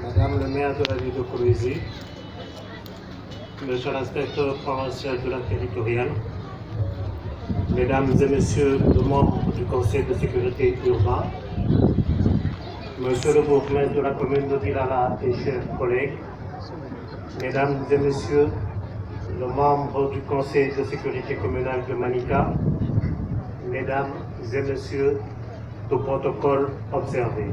Madame le maire de la ville de Kolwezi, Monsieur l'inspecteur provincial de la territoriale, Mesdames et Messieurs les membres du Conseil de sécurité urbain, Monsieur le bourgmestre de la commune de Dilala et chers collègues, Mesdames et Messieurs les membres du Conseil de sécurité communale de Manica, Mesdames et Messieurs du protocole observé.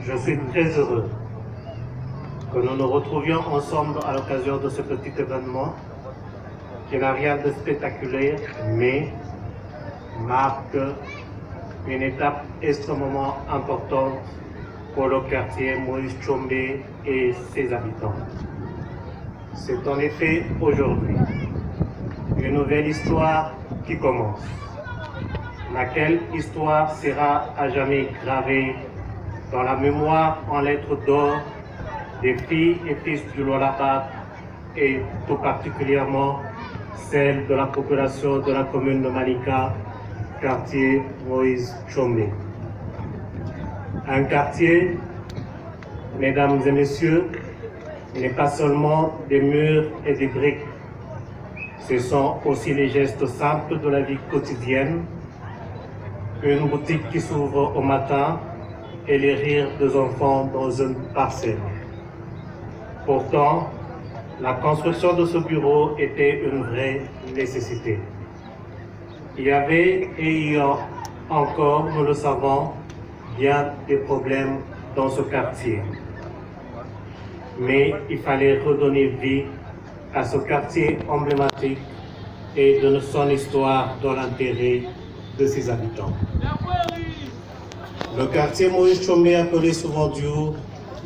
Je suis très heureux que nous nous retrouvions ensemble à l'occasion de ce petit événement qui n'a rien de spectaculaire, mais marque une étape extrêmement importante pour le quartier Moïse Tchombe et ses habitants. C'est en effet aujourd'hui une nouvelle histoire qui commence, laquelle histoire sera à jamais gravée dans la mémoire en lettres d'or des filles et fils du Lualaba et tout particulièrement celle de la population de la commune de Manica, quartier Moïse Tchombe. Un quartier, mesdames et messieurs, n'est pas seulement des murs et des briques, ce sont aussi les gestes simples de la vie quotidienne, une boutique qui s'ouvre au matin et les rires des enfants dans une parcelle. Pourtant, la construction de ce bureau était une vraie nécessité. Il y avait et il y a encore, nous le savons, bien des problèmes dans ce quartier. Mais il fallait redonner vie à ce quartier emblématique et de son histoire dans l'intérêt de ses habitants. Le quartier Moïse Tchombe, appelé souvent Diou,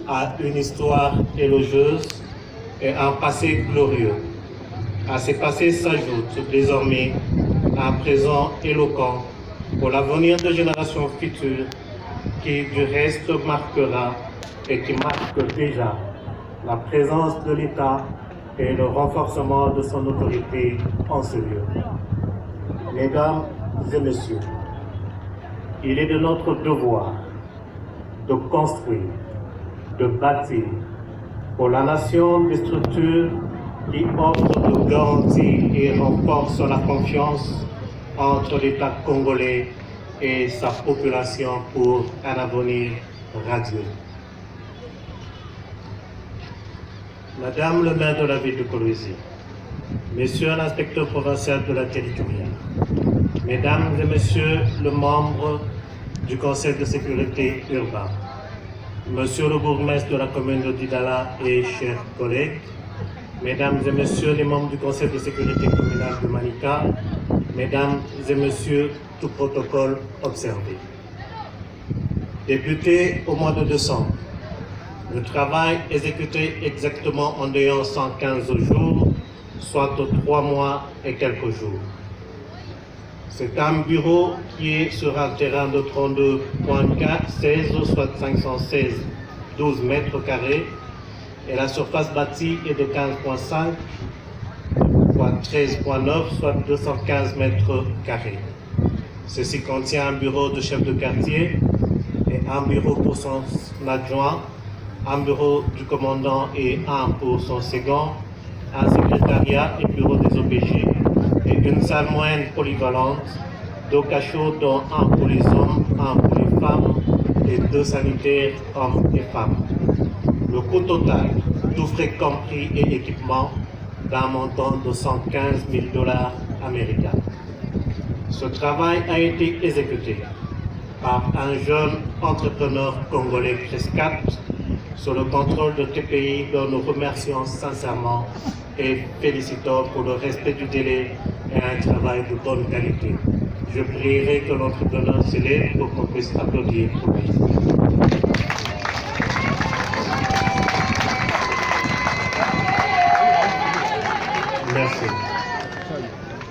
a une histoire élogieuse et un passé glorieux. À ces passés s'ajoute désormais un présent éloquent pour l'avenir de générations futures qui du reste marquera et qui marque déjà la présence de l'État et le renforcement de son autorité en ce lieu. Mesdames et Messieurs, il est de notre devoir de construire, de bâtir pour la nation des structures qui offrent de garanties et renforcent la confiance entre l'État congolais et sa population pour un avenir radieux. Madame le maire de la ville de Kolwezi, Monsieur l'inspecteur provincial de la territoriale, Mesdames et Messieurs les membres du Conseil de sécurité urbain, Monsieur le bourgmestre de la commune de Dilala et chers collègues, Mesdames et Messieurs les membres du Conseil de sécurité communale de Manica, Mesdames et Messieurs, tout protocole observé. Débuté au mois de décembre, le travail exécuté exactement en ayant 115 jours, soit 3 mois et quelques jours. C'est un bureau qui est sur un terrain de 32,16, soit 516,12 mètres carrés, et la surface bâtie est de 15,5, soit 13,9, soit 215 mètres carrés. Ceci contient un bureau de chef de quartier et un bureau pour son adjoint, un bureau du commandant et un pour son second, un secrétariat et bureau des OPG, et une salle moyenne polyvalente, 2 cachots dont un pour les hommes, un pour les femmes et 2 sanitaires hommes et femmes. Le coût total, tout frais compris et équipement, d'un montant de 115 000 $ américains. Ce travail a été exécuté par un jeune entrepreneur congolais Crescat sous le contrôle de TPI dont nous remercions sincèrement et félicitons pour le respect du délai et un travail de bonne qualité. Je prierai que l'entrepreneur s'élève pour qu'on puisse applaudir pour lui. Merci.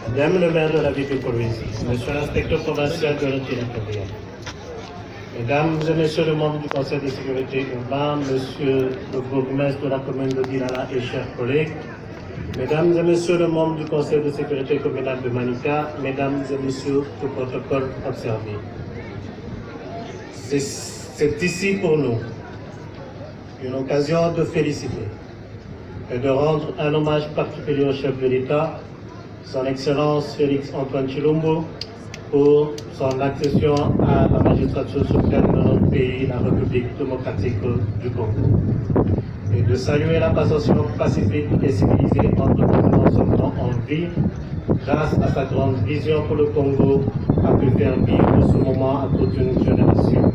Madame le maire de la ville de Kolwezi, Monsieur l'inspecteur provincial de la territoriale, Mesdames et Messieurs les membres du Conseil de sécurité urbain, Monsieur le bourgmestre de la commune de Dilala et chers collègues, Mesdames et Messieurs les membres du Conseil de sécurité communale de Manica, Mesdames et Messieurs, tout protocole observé. C'est ici pour nous une occasion de féliciter et de rendre un hommage particulier au chef de l'État, son Excellence Félix Antoine Tshilombo, pour son accession à la magistrature suprême de notre pays, la République démocratique du Congo. Et de saluer la passation pacifique et civilisée entre nous sortant en vie, grâce à sa grande vision pour le Congo, a pu faire vivre ce moment à toute une génération.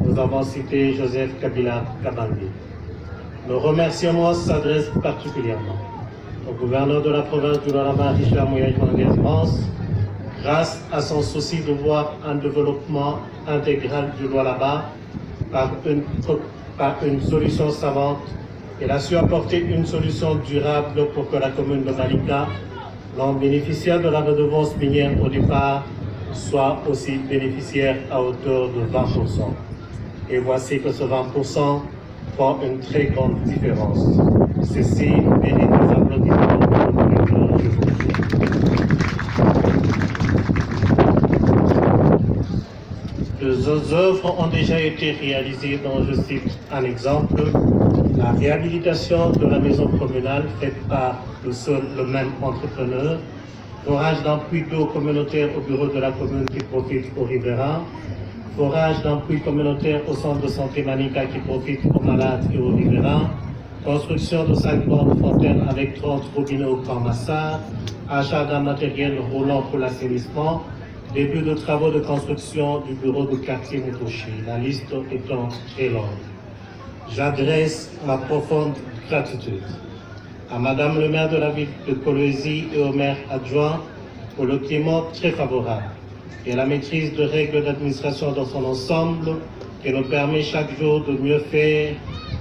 Nous avons cité Joseph Kabila Kabange. Nos remerciements s'adressent particulièrement au gouverneur de la province du Lualaba, Richard Mouyai-Mangès, grâce à son souci de voir un développement intégral du Lualaba par une solution savante. Il a su apporter une solution durable pour que la commune de Malika, non bénéficiaire de la redevance minière au départ, soit aussi bénéficiaire à hauteur de 20%. Et voici que ce 20% font une très grande différence. Ceci mérite des applaudissements pour le directeur. Deux œuvres ont déjà été réalisées dont je cite un exemple. La réhabilitation de la maison communale faite par le même entrepreneur, forage d'un puits d'eau communautaire au bureau de la commune qui profite aux riverains, forage d'un puits communautaire au centre de santé Manica qui profite aux malades et aux riverains, construction de 5 grandes fontaines avec 30 robinets au Grand Massard, achat d'un matériel roulant pour l'assainissement, début de travaux de construction du bureau de quartier Mutoshi, la liste étant très longue. J'adresse ma profonde gratitude à Madame le maire de la ville de Kolwezi et au maire adjoint pour le climat très favorable et la maîtrise de règles d'administration dans son ensemble qui nous permet chaque jour de mieux faire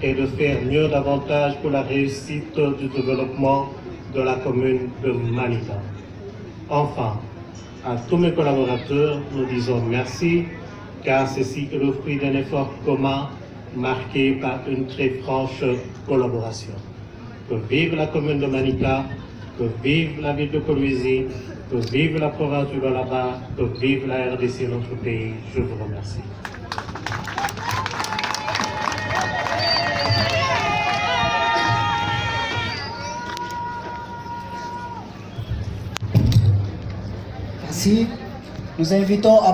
et de faire mieux davantage pour la réussite du développement de la commune de Manika. Enfin, à tous mes collaborateurs, nous disons merci, car ceci est le fruit d'un effort commun marqué par une très franche collaboration. Que vive la commune de Manika, que vive la ville de Kolwezi, que vive la province du Lualaba, que vive la RDC, notre pays. Je vous remercie. Merci. Nous invitons à